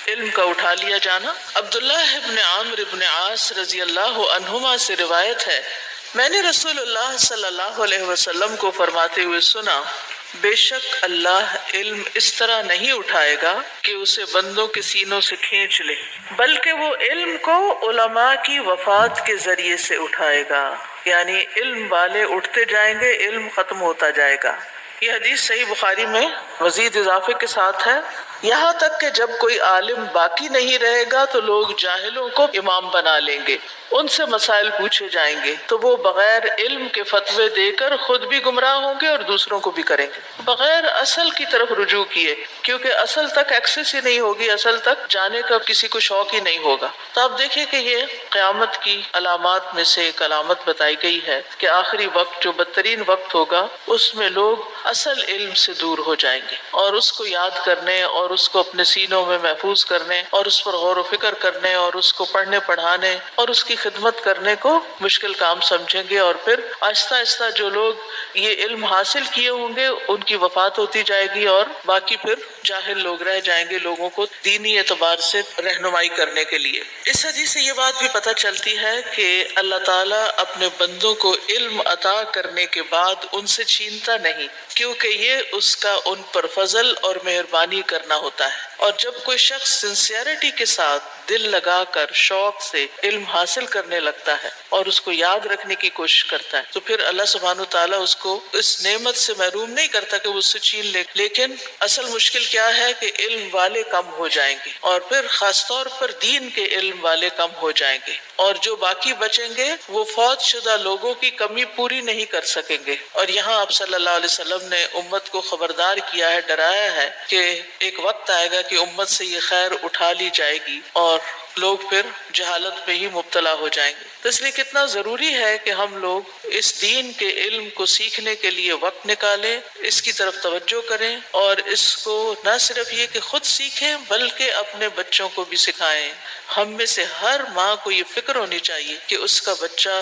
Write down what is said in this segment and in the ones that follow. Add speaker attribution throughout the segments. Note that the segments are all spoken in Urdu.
Speaker 1: علم کا اٹھا لیا جانا۔ عبداللہ ابن عامر ابن عاص رضی اللہ عنہما سے روایت ہے، میں نے رسول اللہ صلی اللہ علیہ وسلم کو فرماتے ہوئے سنا، بے شک اللہ علم اس طرح نہیں اٹھائے گا کہ اسے بندوں کے سینوں سے کھینچ لے، بلکہ وہ علم کو علماء کی وفات کے ذریعے سے اٹھائے گا، یعنی علم والے اٹھتے جائیں گے، علم ختم ہوتا جائے گا۔ یہ حدیث صحیح بخاری میں مزید اضافے کے ساتھ ہے، یہاں تک کہ جب کوئی عالم باقی نہیں رہے گا تو لوگ جاہلوں کو امام بنا لیں گے، ان سے مسائل پوچھے جائیں گے تو وہ بغیر علم کے فتوے دے کر خود بھی گمراہ ہوں گے اور دوسروں کو بھی کریں گے، بغیر اصل کی طرف رجوع کیے، کیونکہ اصل تک ایکسس ہی نہیں ہوگی، اصل تک جانے کا کسی کو شوق ہی نہیں ہوگا۔ تو آپ دیکھیں کہ یہ قیامت کی علامات میں سے ایک علامت بتائی گئی ہے کہ آخری وقت جو بدترین وقت ہوگا اس میں لوگ اصل علم سے دور ہو جائیں گے، اور اس کو یاد کرنے اور اس کو اپنے سینوں میں محفوظ کرنے اور اس پر غور و فکر کرنے اور اس کو پڑھنے پڑھانے اور اس کی خدمت کرنے کو مشکل کام سمجھیں گے، اور پھر آہستہ آہستہ جو لوگ یہ علم حاصل کیے ہوں گے ان کی وفات ہوتی جائے گی، اور باقی پھر جاہل لوگ رہ جائیں گے لوگوں کو دینی اعتبار سے رہنمائی کرنے کے لیے۔ اس حدیث سے یہ بات بھی پتہ چلتی ہے کہ اللہ تعالیٰ اپنے بندوں کو علم عطا کرنے کے بعد ان سے چھینتا نہیں، کیونکہ یہ اس کا ان پر فضل اور مہربانی کرنا ہوتا ہے۔ اور جب کوئی شخص سنسیئرٹی کے ساتھ دل لگا کر شوق سے علم حاصل کرنے لگتا ہے اور اس کو یاد رکھنے کی کوشش کرتا ہے تو پھر اللہ سبحانہ وتعالیٰ اس کو اس نعمت سے محروم نہیں کرتا کہ وہ اس سے چھین لے، لیکن اصل مشکل کیا ہے کہ علم والے کم ہو جائیں گے، اور پھر خاص طور پر دین کے علم والے کم ہو جائیں گے، اور جو باقی بچیں گے وہ فوت شدہ لوگوں کی کمی پوری نہیں کر سکیں گے۔ اور یہاں آپ صلی اللہ علیہ وسلم نے امت کو خبردار کیا ہے، ڈرایا ہے کہ ایک وقت آئے گا کہ امت سے یہ خیر اٹھا لی جائے گی اور لوگ پھر جہالت میں ہی مبتلا ہو جائیں گے۔ تو اس لیے کتنا ضروری ہے کہ ہم لوگ اس دین کے علم کو سیکھنے کے لیے وقت نکالیں، اس کی طرف توجہ کریں، اور اس کو نہ صرف یہ کہ خود سیکھیں بلکہ اپنے بچوں کو بھی سکھائیں۔ ہم میں سے ہر ماں کو یہ فکر ہونی چاہیے کہ اس کا بچہ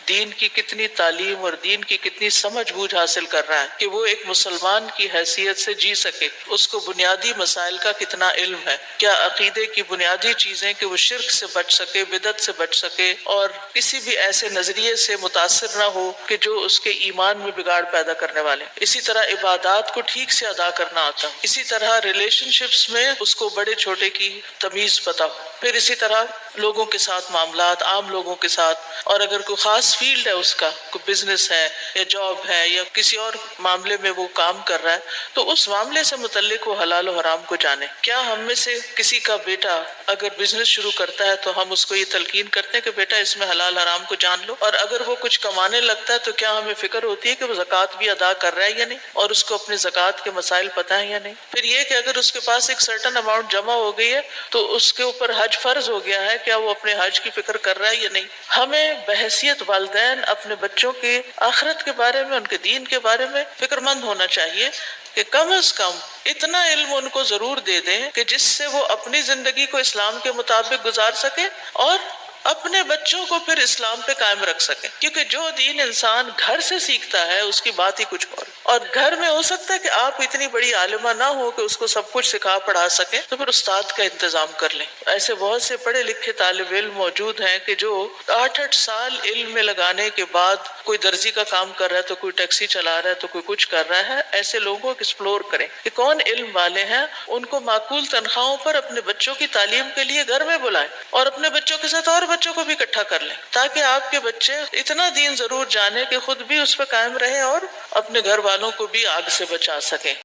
Speaker 1: دین کی کتنی تعلیم اور دین کی کتنی سمجھ بوجھ حاصل کر رہا ہے کہ وہ ایک مسلمان کی حیثیت سے جی سکے، اس کو بنیادی مسائل کا کتنا علم ہے، کیا عقیدے کی بنیادی چیزیں کہ وہ شرک سے بچ سکے، بدعت سے بچ سکے، اور کسی بھی ایسے نظریے سے متاثر نہ ہو کہ جو اس کے ایمان میں بگاڑ پیدا کرنے والے۔ اسی طرح عبادات کو ٹھیک سے ادا کرنا آتا ہو، اسی طرح ریلیشن شپس میں اس کو بڑے چھوٹے کی تمیز پتہ ہو، پھر اسی طرح لوگوں کے ساتھ معاملات، عام لوگوں کے ساتھ، اور اگر کوئی خاص فیلڈ ہے اس کا، کوئی بزنس ہے یا جاب ہے یا کسی اور معاملے میں وہ کام کر رہا ہے تو اس معاملے سے متعلق وہ حلال و حرام کو جانے۔ کیا ہم میں سے کسی کا بیٹا اگر بزنس شروع کرتا ہے تو ہم اس کو یہ تلقین کرتے ہیں کہ بیٹا اس میں حلال حرام کو جان لو، اور اگر وہ کچھ کمانے لگتا ہے تو کیا ہمیں فکر ہوتی ہے کہ وہ زکوٰۃ بھی ادا کر رہا ہے یا نہیں، اور اس کو اپنے زکوٰۃ کے مسائل پتہ ہیں یا نہیں؟ پھر یہ کہ اگر اس کے پاس ایک سرٹن اماؤنٹ جمع ہو گئی ہے تو اس کے اوپر حج فرض ہو گیا ہے، کیا وہ اپنے حج کی فکر کر رہا ہے یا نہیں؟ ہمیں بحیثیت والدین اپنے بچوں کی آخرت کے بارے میں، ان کے دین کے بارے میں فکر مند ہونا چاہیے کہ کم از کم اتنا علم ان کو ضرور دے دیں کہ جس سے وہ اپنی زندگی کو اسلام کے مطابق گزار سکے اور اپنے بچوں کو پھر اسلام پہ قائم رکھ سکیں، کیونکہ جو دین انسان گھر سے سیکھتا ہے اس کی بات ہی کچھ اور گھر میں ہو سکتا ہے کہ آپ اتنی بڑی عالمہ نہ ہو کہ اس کو سب کچھ سکھا پڑھا سکیں، تو پھر استاد کا انتظام کر لیں۔ ایسے بہت سے پڑھے لکھے طالب علم موجود ہیں کہ جو 8 سال علم میں لگانے کے بعد کوئی درزی کا کام کر رہا ہے تو کوئی ٹیکسی چلا رہا ہے تو کوئی کچھ کر رہا ہے۔ ایسے لوگوں کو ایکسپلور کریں کہ کون علم والے ہیں، ان کو معقول تنخواہوں پر اپنے بچوں کی تعلیم کے لیے گھر میں بلائیں، اور اپنے بچوں کے ساتھ اور بچوں کو بھی اکٹھا کر لیں، تاکہ آپ کے بچے اتنا دین ضرور جانے کہ خود بھی اس پہ قائم رہیں اور اپنے گھر والوں کو بھی آگ سے بچا سکیں۔